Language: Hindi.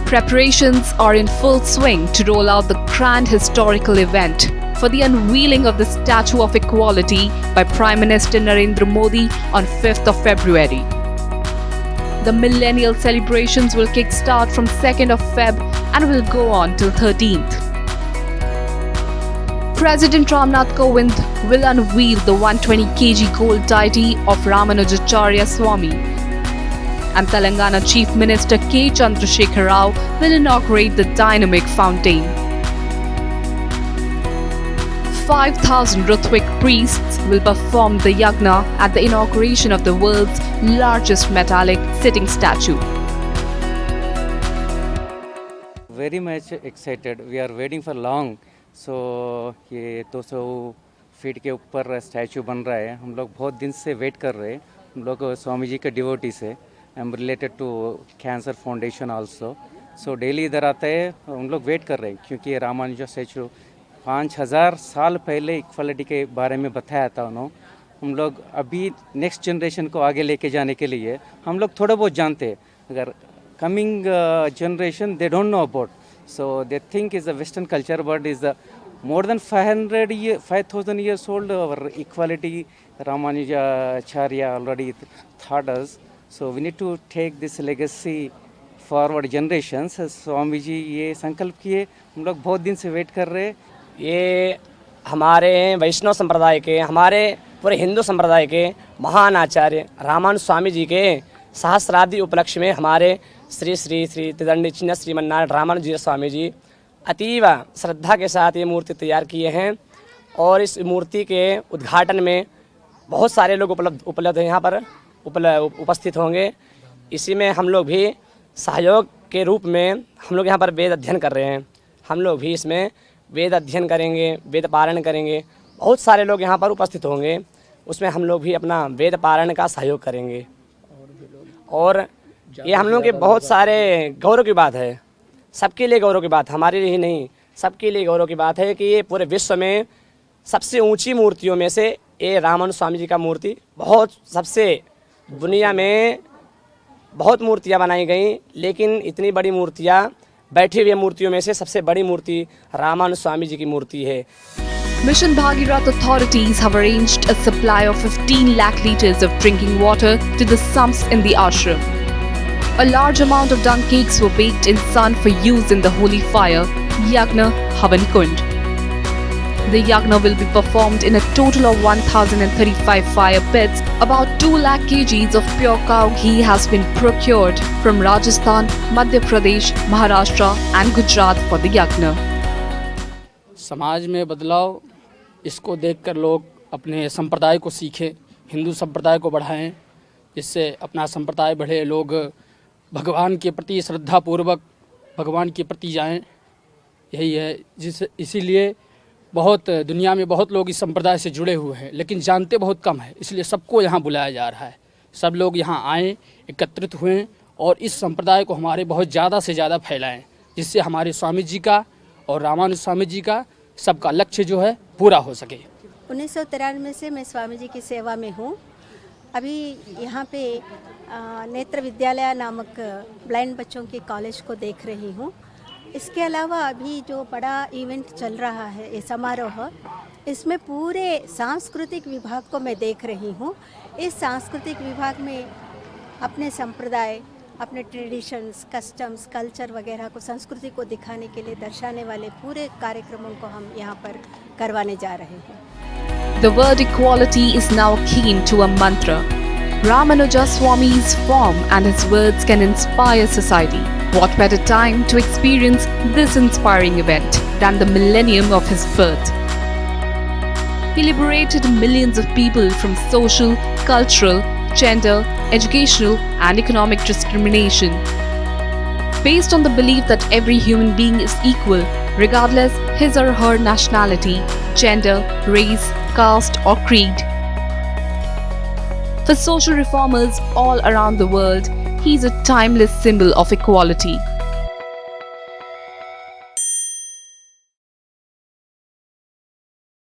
Preparations are in full swing to roll out the grand historical event for the unveiling of the Statue of Equality by Prime Minister Narendra Modi on 5th of February. The millennial celebrations will kick-start from 2nd of Feb and will go on till 13th. President Ramnath Kovind will unveil the 120 kg gold deity of Ramanujacharya Swami, and Telangana Chief Minister K. Chandrasekhar Rao will inaugurate the dynamic fountain. 5,000 Ritvik priests will perform the yagna at the inauguration of the world's largest metallic sitting statue. Very much excited. We are waiting for long. So ये 200 फीट के ऊपर स्टैचू बन रहा है. हम लोग बहुत दिन से वेट कर रहे हैं. हम लोग स्वामी जी के डिवोटीज है. I am related to cancer foundation also. So daily इधर आते हैं. हम लोग वेट कर रहे हैं क्योंकि ये रामानुजा स्टैचू 5000 साल पहले इक्वालिटी के बारे में बताया था उन्होंने. हम लोग अभी नेक्स्ट जनरेशन को आगे लेके जाने के लिए हम लोग थोड़ा बहुत जानते हैं. अगर coming generation they don't know about. So they think is a Western culture, but is a more than 5,000 years old. Our equality, Ramanujacharya already taught us. So we need to take this legacy forward generations. Swami ji ये संकल्प किए. हम लोग बहुत दिन से वेट कर रहे हैं. ये हमारे वैष्णव संप्रदाय के, हमारे पूरे हिंदू संप्रदाय के महान आचार्य रामानुज स्वामी जी के सहस्राब्दी उपलक्ष्य में हमारे श्री श्री श्री त्रिदंडी चिन्ह श्रीमन्नारायण रामानुज स्वामी जी अतीव श्रद्धा के साथ ये मूर्ति तैयार किए हैं. और इस मूर्ति के उद्घाटन में बहुत सारे लोग उपलब्ध यहाँ पर उपस्थित होंगे. इसी में हम लोग भी सहयोग के रूप में हम लोग यहाँ पर वेद अध्ययन कर रहे हैं. हम लोग भी इसमें वेद अध्ययन करेंगे, वेद पारायण करेंगे. बहुत सारे लोग यहाँ पर उपस्थित होंगे. उसमें हम लोग भी अपना वेद पारायण का सहयोग करेंगे. और ये हम लोग के बहुत सारे गौरव की बात है. सबके लिए गौरव की बात, हमारे लिए ही नहीं, सबके लिए गौरव की बात है कि ये पूरे विश्व में सबसे ऊंची मूर्तियों में से ये रामानुज स्वामी जी का मूर्ति बहुत सबसे दुनिया में बहुत मूर्तियां बनाई गई, लेकिन इतनी बड़ी मूर्तियां बैठी हुई मूर्तियों में से सबसे बड़ी मूर्ति रामानुज स्वामी जी की मूर्ति है. Mission Bhagirath authorities have arranged a supply of 15 lakh liters of drinking water to the sumps in the ashram. A large amount of dung cakes were baked in sun for use in the holy fire, Yagna Havan Kund. The Yagna will be performed in a total of 1,035 fire pits. About 2 lakh kgs of pure cow ghee has been procured from Rajasthan, Madhya Pradesh, Maharashtra and Gujarat for the Yagna. समाज में बदलाव, इसको देखकर लोग अपने संप्रदाय को सीखें, हिंदू संप्रदाय को बढ़ाएं, जिससे अपना संप्रदाय बढ़े. लोग भगवान के प्रति श्रद्धापूर्वक भगवान के प्रति जाएं. यही है इसीलिए बहुत दुनिया में बहुत लोग इस संप्रदाय से जुड़े हुए हैं, लेकिन जानते बहुत कम है. इसलिए सबको यहाँ बुलाया जा रहा है. सब लोग यहाँ आएँ, एकत्रित हुए और इस संप्रदाय को हमारे बहुत ज़्यादा से ज़्यादा फैलाएं, जिससे हमारे स्वामी जी का और रामानुज स्वामी जी का सबका लक्ष्य जो है पूरा हो सके. 1993 से मैं स्वामी जी की सेवा में हूँ. अभी यहाँ पे नेत्र विद्यालय नामक ब्लाइंड बच्चों के कॉलेज को देख रही हूँ. इसके अलावा अभी जो बड़ा इवेंट चल रहा है, ये समारोह, इसमें पूरे सांस्कृतिक विभाग को मैं देख रही हूँ. इस सांस्कृतिक विभाग में अपने संप्रदाय, अपने ट्रेडिशंस, कस्टम्स, कल्चर वगैरह को, संस्कृति को दिखाने के लिए दर्शाने वाले पूरे कार्यक्रमों को हम यहाँ पर करवाने जा रहे हैं. The word equality is now akin to a mantra. Ramanuja Swami's form and his words can inspire society. What better time to experience this inspiring event than the millennium of his birth? He liberated millions of people from social, cultural, gender, educational and economic discrimination. Based on the belief that every human being is equal, regardless his or her nationality, gender, race, caste or creed. For social reformers all around the world, he is a timeless symbol of equality.